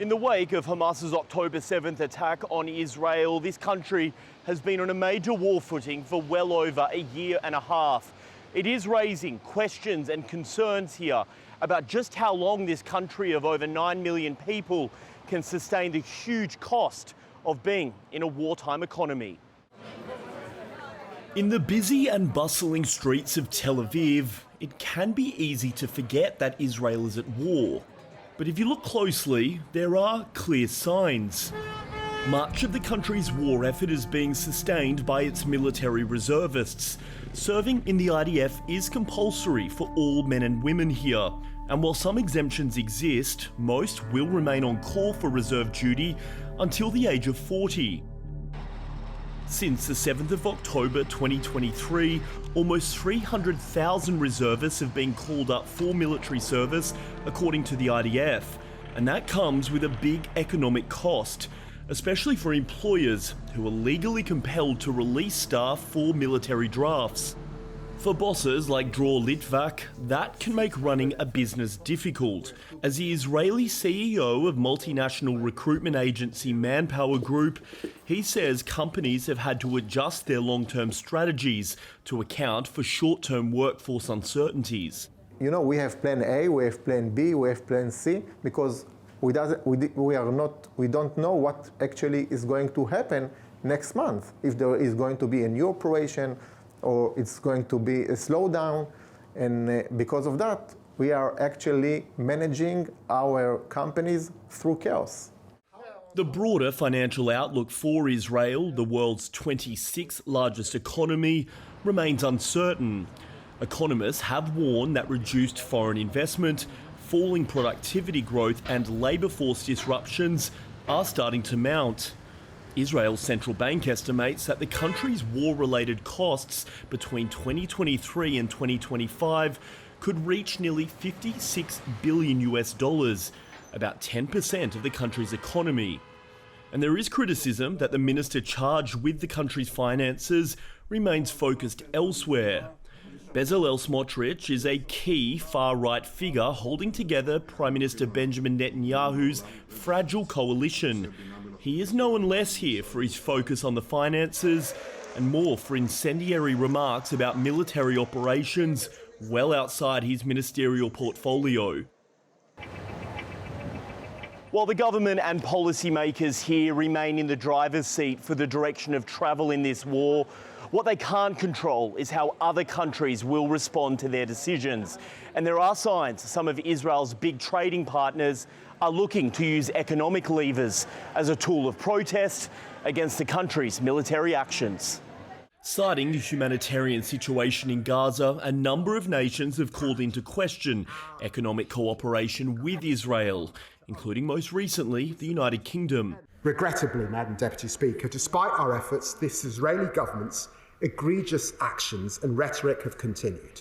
In the wake of Hamas's October 7th attack on Israel, this country has been on a major war footing for well over a year and a half. It is raising questions and concerns here about just how long this country of over 9 million people can sustain the huge cost of being in a wartime economy. In the busy and bustling streets of Tel Aviv, it can be easy to forget that Israel is at war. But if you look closely, there are clear signs. Much of the country's war effort is being sustained by its military reservists. Serving in the IDF is compulsory for all men and women here. And while some exemptions exist, most will remain on call for reserve duty until the age of 40. Since the 7th of October 2023, almost 300,000 reservists have been called up for military service, according to the IDF. And that comes with a big economic cost, especially for employers who are legally compelled to release staff for military drafts. For bosses like Dror Litvak, that can make running a business difficult, as the Israeli CEO of multinational recruitment agency Manpower Group, he says companies have had to adjust their long-term strategies to account for short-term workforce uncertainties. You know, we have plan A, we have plan B, we have plan C, because we don't know what actually is going to happen next month, if there is going to be a new operation, or it's going to be a slowdown, and because of that, we are actually managing our companies through chaos. The broader financial outlook for Israel, the world's 26th largest economy, remains uncertain. Economists have warned that reduced foreign investment, falling productivity growth and labour force disruptions are starting to mount. Israel's central bank estimates that the country's war-related costs between 2023 and 2025 could reach nearly $56 billion, about 10% of the country's economy. And there is criticism that the minister charged with the country's finances remains focused elsewhere. Bezalel Smotrich is a key far-right figure holding together Prime Minister Benjamin Netanyahu's fragile coalition. He is known less here for his focus on the finances and more for incendiary remarks about military operations well outside his ministerial portfolio. While the government and policymakers here remain in the driver's seat for the direction of travel in this war, what they can't control is how other countries will respond to their decisions. And there are signs some of Israel's big trading partners are looking to use economic levers as a tool of protest against the country's military actions. Citing the humanitarian situation in Gaza, a number of nations have called into question economic cooperation with Israel, including most recently the United Kingdom. Regrettably, Madam Deputy Speaker, despite our efforts, this Israeli government's egregious actions and rhetoric have continued.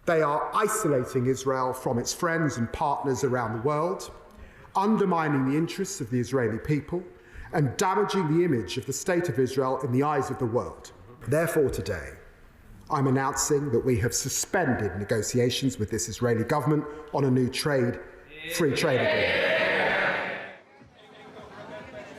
They are isolating Israel from its friends and partners around the world, undermining the interests of the Israeli people, and damaging the image of the State of Israel in the eyes of the world. Therefore, today, I'm announcing that we have suspended negotiations with this Israeli government on a new free trade agreement.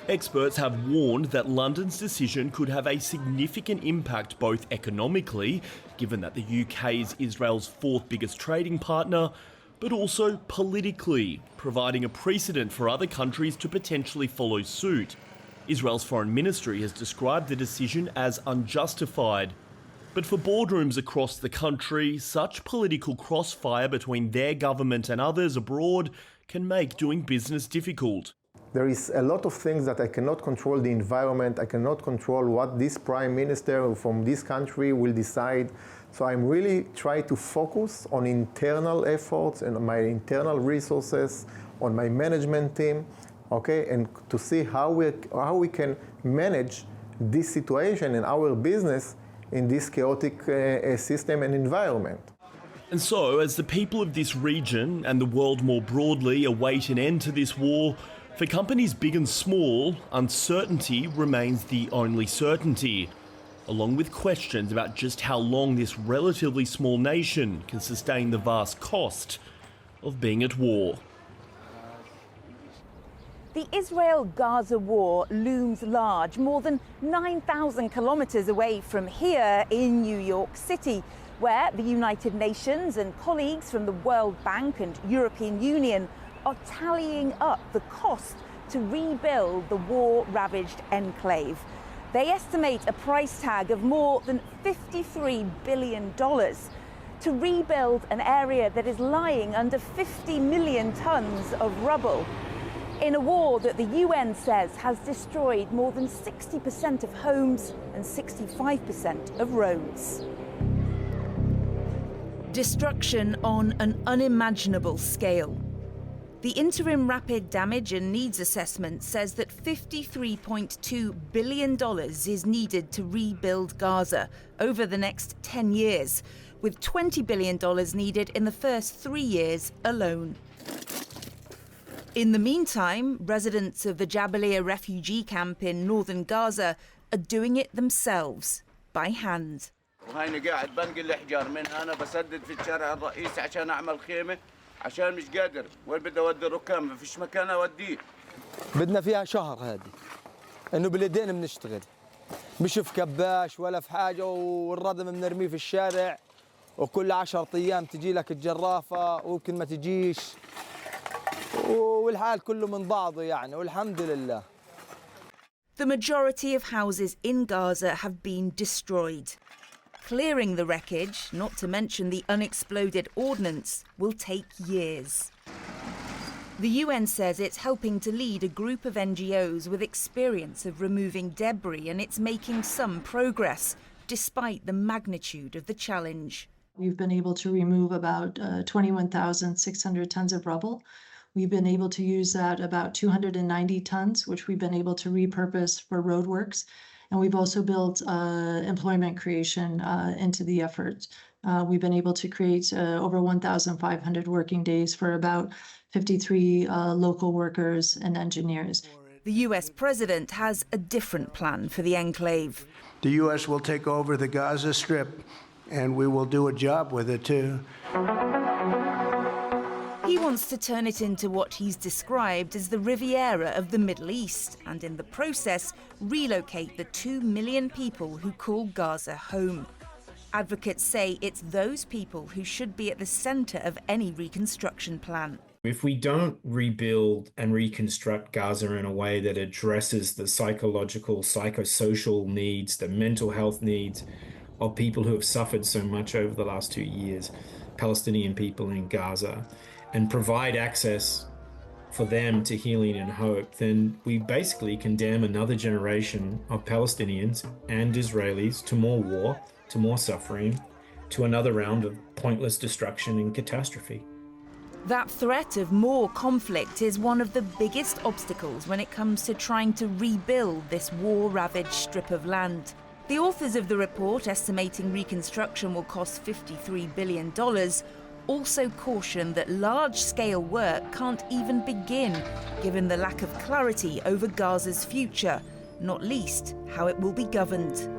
Experts have warned that London's decision could have a significant impact both economically, given that the UK is Israel's fourth biggest trading partner, but also politically, providing a precedent for other countries to potentially follow suit. Israel's foreign ministry has described the decision as unjustified. But for boardrooms across the country, such political crossfire between their government and others abroad can make doing business difficult. There is a lot of things that I cannot control the environment, I cannot control what this prime minister from this country will decide. So I'm really trying to focus on internal efforts and my internal resources, on my management team, okay, and to see how we can manage this situation in our business in this chaotic system and environment. And so, as the people of this region and the world more broadly await an end to this war, for companies big and small, uncertainty remains the only certainty, along with questions about just how long this relatively small nation can sustain the vast cost of being at war. The Israel-Gaza war looms large, more than 9,000 kilometres away from here in New York City, where the United Nations and colleagues from the World Bank and European Union are tallying up the cost to rebuild the war-ravaged enclave. They estimate a price tag of more than $53 billion to rebuild an area that is lying under 50 million tonnes of rubble, in a war that the UN says has destroyed more than 60% of homes and 65% of roads. Destruction on an unimaginable scale. The interim rapid damage and needs assessment says that $53.2 billion is needed to rebuild Gaza over the next 10 years, with $20 billion needed in the first 3 years alone. In the meantime, residents of the Jabalia refugee camp in northern Gaza are doing it themselves, by hand. وهيني قاعد بنقل الحجار من هنا بسدد في الشارع الرئيسي عشان اعمل خيمه عشان مش قادر وين بدي اودي الركام ما فيش مكان اوديه. بدنا فيها شهر هذه انه باليدين بنشتغل مش في كباش ولا في حاجه والردم بنرميه في الشارع وكل 10 ايام تجي لك الجرافه ويمكن ما تجيش والحال كله من بعضه يعني والحمد لله. The majority of houses in Gaza have been destroyed. Clearing the wreckage, not to mention the unexploded ordnance, will take years. The UN says it's helping to lead a group of NGOs with experience of removing debris, and it's making some progress, despite the magnitude of the challenge. We've been able to remove about 21,600 tons of rubble. We've been able to use that about 290 tons, which we've been able to repurpose for roadworks. And we've also built employment creation into the effort. We've been able to create over 1,500 working days for about 53 local workers and engineers. The US president has a different plan for the enclave. The US will take over the Gaza Strip, and we will do a job with it too. He wants to turn it into what he's described as the Riviera of the Middle East, and in the process, relocate the 2 million people who call Gaza home. Advocates say it's those people who should be at the centre of any reconstruction plan. If we don't rebuild and reconstruct Gaza in a way that addresses the psychological, psychosocial needs, the mental health needs of people who have suffered so much over the last 2 years, Palestinian people in Gaza, and provide access for them to healing and hope, then we basically condemn another generation of Palestinians and Israelis to more war, to more suffering, to another round of pointless destruction and catastrophe. That threat of more conflict is one of the biggest obstacles when it comes to trying to rebuild this war-ravaged strip of land. The authors of the report, estimating reconstruction will cost $53 billion, also caution that large-scale work can't even begin, given the lack of clarity over Gaza's future, not least how it will be governed.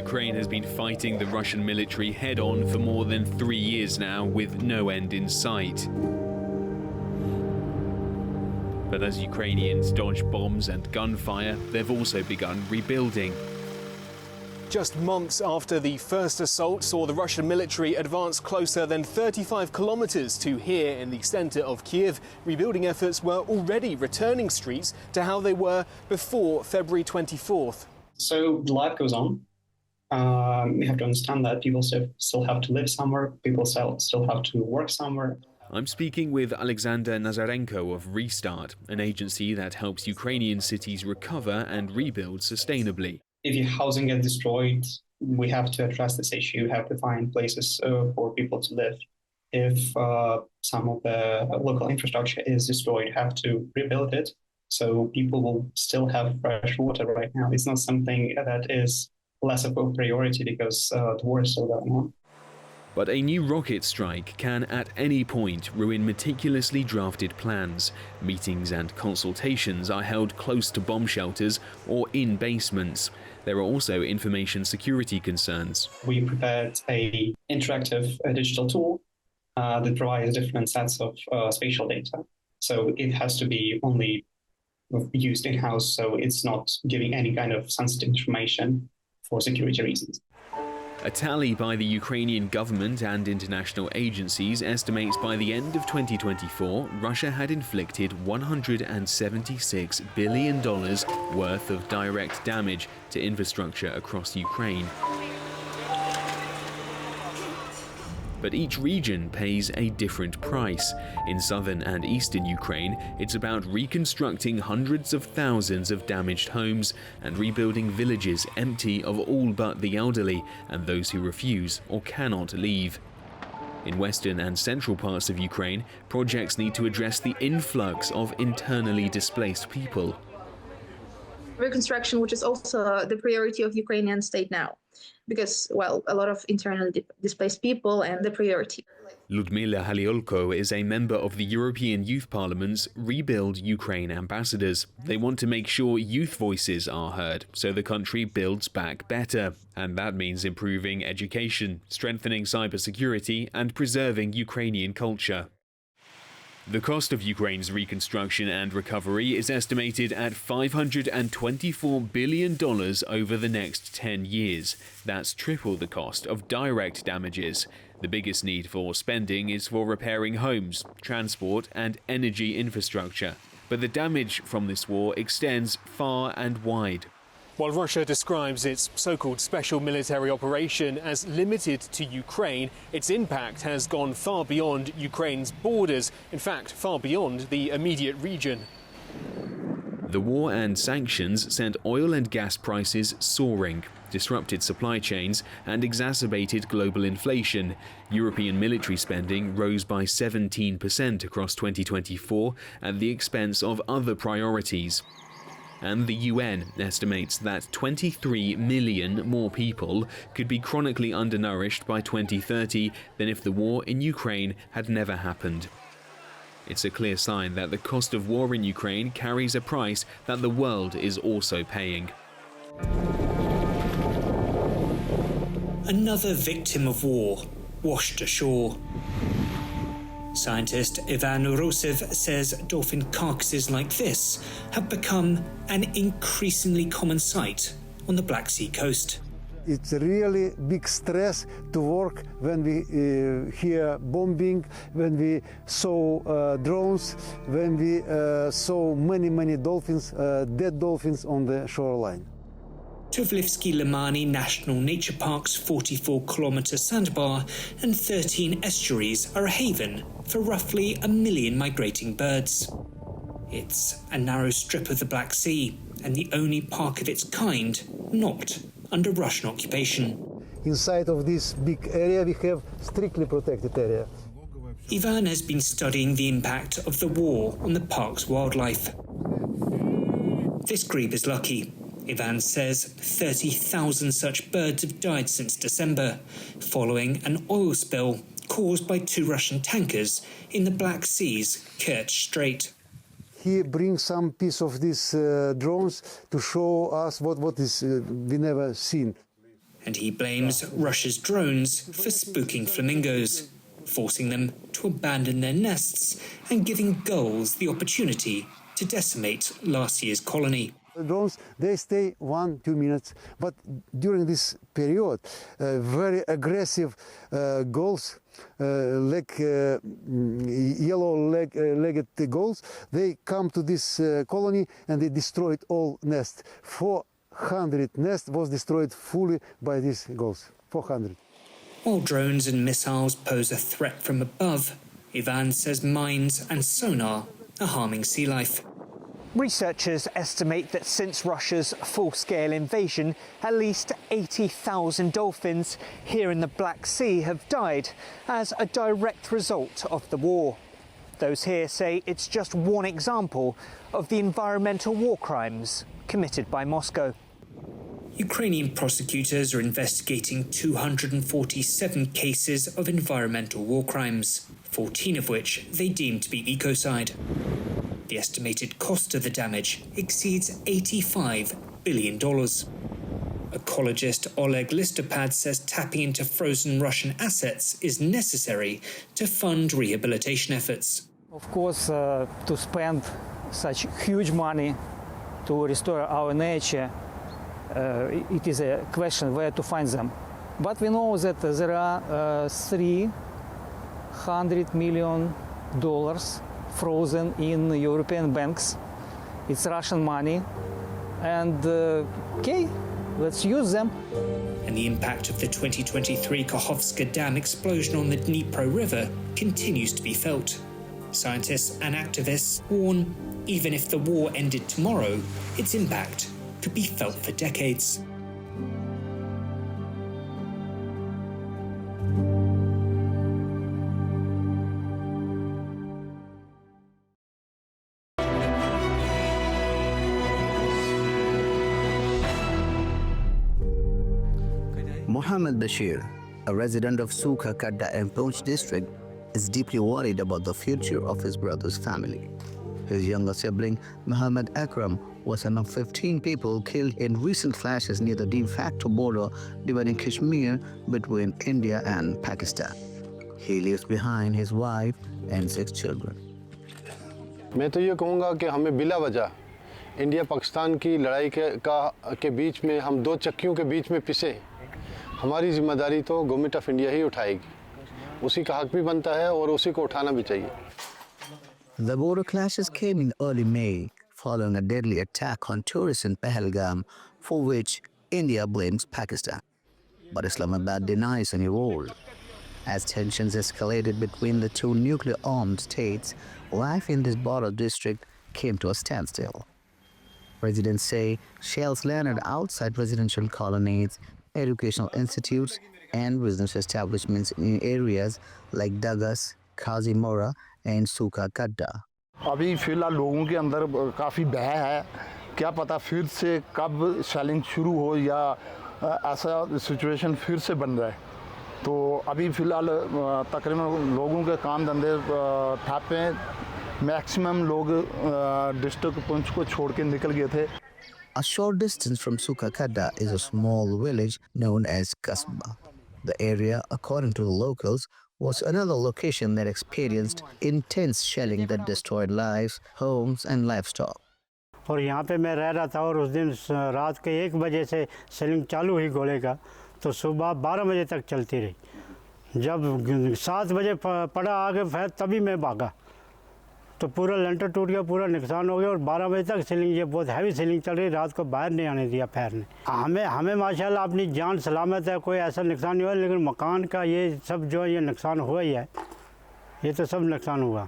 Ukraine has been fighting the Russian military head-on for more than 3 years now, with no end in sight. But as Ukrainians dodge bombs and gunfire, they've also begun rebuilding. Just months after the first assault saw the Russian military advance closer than 35 kilometers to here in the center of Kiev, rebuilding efforts were already returning streets to how they were before February 24th. So life goes on. We have to understand that people still have to live somewhere, people still have to work somewhere. I'm speaking with Alexander Nazarenko of Restart, an agency that helps Ukrainian cities recover and rebuild sustainably. If your housing gets destroyed, we have to address this issue. We have to find places for people to live. If some of the local infrastructure is destroyed, you have to rebuild it so people will still have fresh water right now. It's not something that is less of a priority because the war is still going on. But a new rocket strike can at any point ruin meticulously drafted plans. Meetings and consultations are held close to bomb shelters or in basements. There are also information security concerns. We prepared an interactive digital tool that provides different sets of spatial data. So it has to be only used in-house, so it's not giving any kind of sensitive information for security reasons. A tally by the Ukrainian government and international agencies estimates by the end of 2024, Russia had inflicted $176 billion worth of direct damage to infrastructure across Ukraine. But each region pays a different price. In southern and eastern Ukraine, it's about reconstructing hundreds of thousands of damaged homes and rebuilding villages empty of all but the elderly and those who refuse or cannot leave. In western and central parts of Ukraine, projects need to address the influx of internally displaced people. Reconstruction, which is also the priority of Ukrainian state now, because, well, a lot of internally displaced people and the priority. Ludmila Haliolko is a member of the European Youth Parliament's Rebuild Ukraine ambassadors. They want to make sure youth voices are heard so the country builds back better. And that means improving education, strengthening cybersecurity, and preserving Ukrainian culture. The cost of Ukraine's reconstruction and recovery is estimated at $524 billion over the next 10 years. That's triple the cost of direct damages. The biggest need for spending is for repairing homes, transport, and energy infrastructure. But the damage from this war extends far and wide. While Russia describes its so-called special military operation as limited to Ukraine, its impact has gone far beyond Ukraine's borders, in fact, far beyond the immediate region. The war and sanctions sent oil and gas prices soaring, disrupted supply chains, and exacerbated global inflation. European military spending rose by 17% across 2024 at the expense of other priorities. And the UN estimates that 23 million more people could be chronically undernourished by 2030 than if the war in Ukraine had never happened. It's a clear sign that the cost of war in Ukraine carries a price that the world is also paying. Another victim of war, washed ashore. Scientist Ivan Urosev says dolphin carcasses like this have become an increasingly common sight on the Black Sea coast. It's a really big stress to work when we hear bombing, when we saw drones, when we saw many dolphins, dead dolphins on the shoreline. Tuvlivsky Limani National Nature Park's 44-kilometre sandbar and 13 estuaries are a haven for roughly 1 million migrating birds. It's a narrow strip of the Black Sea and the only park of its kind not under Russian occupation. Inside of this big area we have strictly protected area. Ivan has been studying the impact of the war on the park's wildlife. This grebe is lucky. Ivan says 30,000 such birds have died since December, following an oil spill caused by 2 Russian tankers in the Black Sea's Kerch Strait. He brings some piece of these drones to show us what is we never seen. And he blames Russia's drones for spooking flamingos, forcing them to abandon their nests and giving gulls the opportunity to decimate last year's colony. The drones, they stay 1-2 minutes, but during this period, very aggressive gulls, yellow-legged gulls, they come to this colony and they destroyed all nests. 400 nests was destroyed fully by these gulls, 400. While drones and missiles pose a threat from above, Ivan says mines and sonar are harming sea life. Researchers estimate that since Russia's full-scale invasion, at least 80,000 dolphins here in the Black Sea have died as a direct result of the war. Those here say it's just one example of the environmental war crimes committed by Moscow. Ukrainian prosecutors are investigating 247 cases of environmental war crimes, 14 of which they deem to be ecocide. The estimated cost of the damage exceeds $85 billion. Ecologist Oleg Listopad says tapping into frozen Russian assets is necessary to fund rehabilitation efforts. Of course, to spend such huge money to restore our nature, it is a question where to find them. But we know that there are $300 million frozen in European banks. It's Russian money. And okay, let's use them. And the impact of the 2023 Kakhovska Dam explosion on the Dnipro River continues to be felt. Scientists and activists warn even if the war ended tomorrow, its impact could be felt for decades. Mohammed Bashir, a resident of Sukha Kadda and Poonch district, is deeply worried about the future of his brother's family. His younger sibling, Muhammad Akram, was among 15 people killed in recent clashes near the de facto border dividing Kashmir between India and Pakistan. He leaves behind his wife and 6 children. मैं तो ये कहूँगा कि हमें बिला वजह India Pakistan की लड़ाई के बीच में हम 2 चक्कियों के बीच में पिसे हमारी जिम्मेदारी तो गवर्नमेंट ऑफ इंडिया ही उठाएगी उसी का हक भी बनता है और उसी को उठाना भी चाहिए. The border clashes came in early May following a deadly attack on tourists in Pahalgam, for which India blames Pakistan. But Islamabad denies any role. As tensions escalated between the 2 nuclear-armed states, life in this border district came to a standstill. Residents say shells landed outside residential colonies, educational institutes, and business establishments in areas like Dagas, Kazimora, and Sukha Kadda. अभी फिलहाल लोगों के अंदर काफ़ी भय है क्या पता फिर से कब शेलिंग शुरू हो या ऐसा सिचुएशन फिर से बन रहा है तो अभी फिलहाल तकरीबन लोगों के काम धंधे ठप हैं मैक्सिमम लोग डिस्ट्रिक्ट पुंछ को छोड़ के निकल गए थे. A short distance from Sukha Kadda is a small village known as Kasba. The area, according to the locals, was another location that experienced intense shelling that destroyed lives, homes, and livestock. और यहाँ पे मैं रह रहा था और उस दिन रात के 1 बजे से सेलिंग चालू हुई गोले का तो सुबह 12 बजे तक चलती रही. जब 7 बजे पड़ा आगे फिर तभी मैं भागा तो पूरा लेंटर टूट गया पूरा नुकसान हो गया और 12 बजे तक सेलिंग ये बहुत हैवी सेलिंग चल रही रात को बाहर नहीं आने दिया फैर ने. हमें माशाल्लाह अपनी जान सलामत है कोई ऐसा नुकसान नहीं हुआ लेकिन मकान का ये सब जो ये नुकसान हुआ ही है ये तो सब नुकसान हुआ.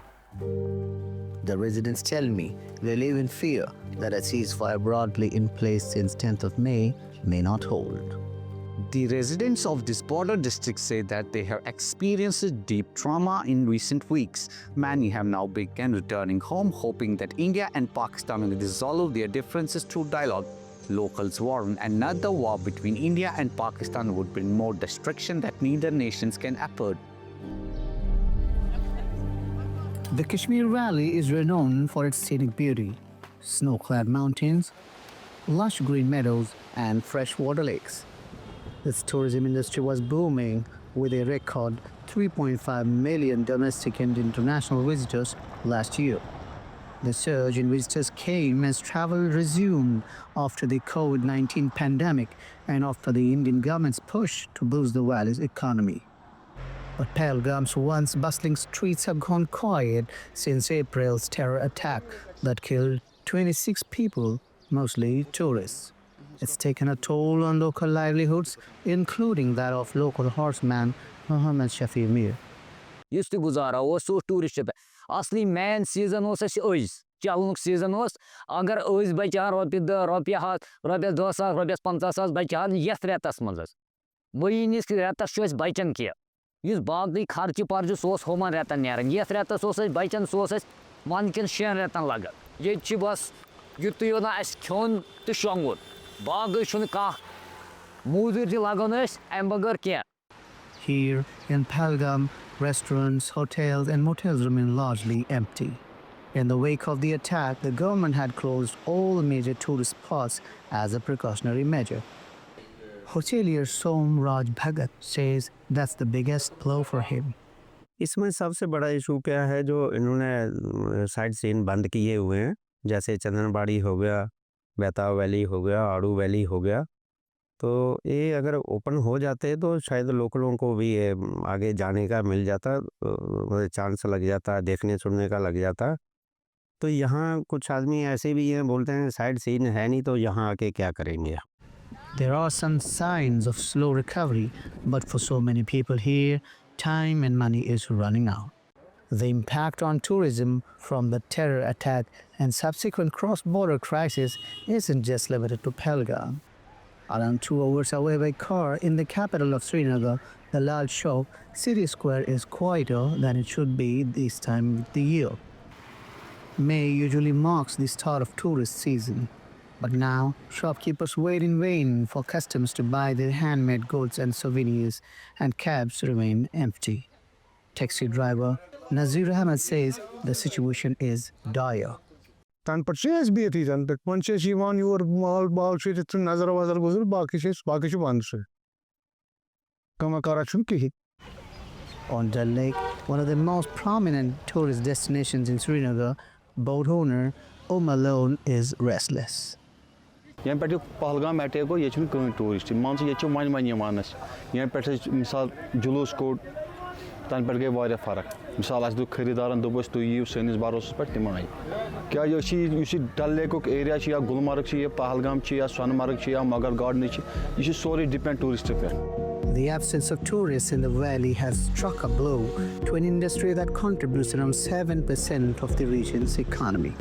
The residents tell me they live in fear that a ceasefire broadly in place since 10th of May may not hold. The residents of this border district say that they have experienced deep trauma in recent weeks. Many have now begun returning home, hoping that India and Pakistan will resolve their differences through dialogue. Locals warn another war between India and Pakistan would bring more destruction that neither nations can afford. The Kashmir Valley is renowned for its scenic beauty, snow-clad mountains, lush green meadows, and freshwater lakes. Its tourism industry was booming with a record 3.5 million domestic and international visitors last year. The surge in visitors came as travel resumed after the COVID-19 pandemic and after the Indian government's push to boost the valley's economy. But Pahalgam's once bustling streets have gone quiet since April's terror attack that killed 26 people, mostly tourists. It's taken a toll on local livelihoods, including that of local horseman Muhammad Shafi Mir. Used to guzara was so tourist asli main season was ois chalnuk season was agar ois bachar ropi da ropi hat ropi 200 ropi 50 bachar yes retas manzas boyinis retas shois bachan kiya yus baaqi kharchi parju sos homan retan neran yes retas sos bachan sos mankin shen retan laga ye chi bas yutu yona as khon to shongut baaqi shun ka Here in Pahalgam, restaurants, hotels and motels remain largely empty. In the wake of the attack, the government had closed all major tourist spots as a precautionary measure. Hotelier Som Raj Bhagat says that's the biggest blow for him. इसमें सबसे बड़ा issue क्या है जो इन्होंने side scene बंद किए हुए हैं, जैसे चंदनबाड़ी हो गया, बेताब वैली हो गया, आड़ू वैली हो गया, तो ये अगर ओपन हो जाते तो शायद लोकलों को भी ये आगे जाने का मिल जाता, चांस लग जाता, देखने सुनने का लग जाता। तो यहाँ कुछ आदमी ऐसे भी हैं, बोलते हैं साइड सीन है नहीं तो यहाँ आके क्या करेंगे। There are some signs of slow recovery, but for so many people here, time and money is running out. The impact on tourism from the terror attack and subsequent cross-border crisis isn't just limited to Pahalgam. Around 2 hours away by car in the capital of Srinagar, the Lal Chowk city square is quieter than it should be this time of the year. May usually marks the start of tourist season, but now shopkeepers wait in vain for customers to buy their handmade goods and souvenirs, and cabs remain empty. Taxi driver Nazir Ahmed says the situation is dire. Tan purchase be it isn't that once you want your ball sheet to Nazar Wazar Guzul Bakishu Banshe. Kamakarachunki. On Dal Lake, one of the most prominent tourist destinations in Srinagar, boat owner Malone is restless. यहाँ पे Pahalgam attack हो ये कहीं tourist मान ये one one यहाँ पे मिसाल जुलूस कोड तन पे गई वारिया फर्क मिसाल अस दुख खरीदारन दोपस तुम यीव सैनिस भरोस पे तम आई क्या ये डल लेक एरिया या गुलमर्ग या पहलगाम या सोनमर्ग या मगर गार्डन यह सोरे डिपेंड टूरिस्ट पे। The absence of tourists in the valley has struck a blow to an industry that contributes around 7% of the region's economy.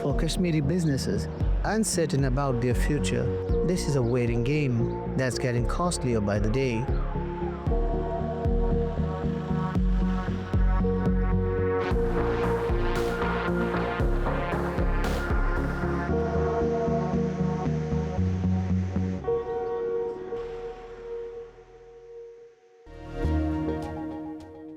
For Kashmiri businesses uncertain about their future, this is a waiting game that's getting costlier by the day.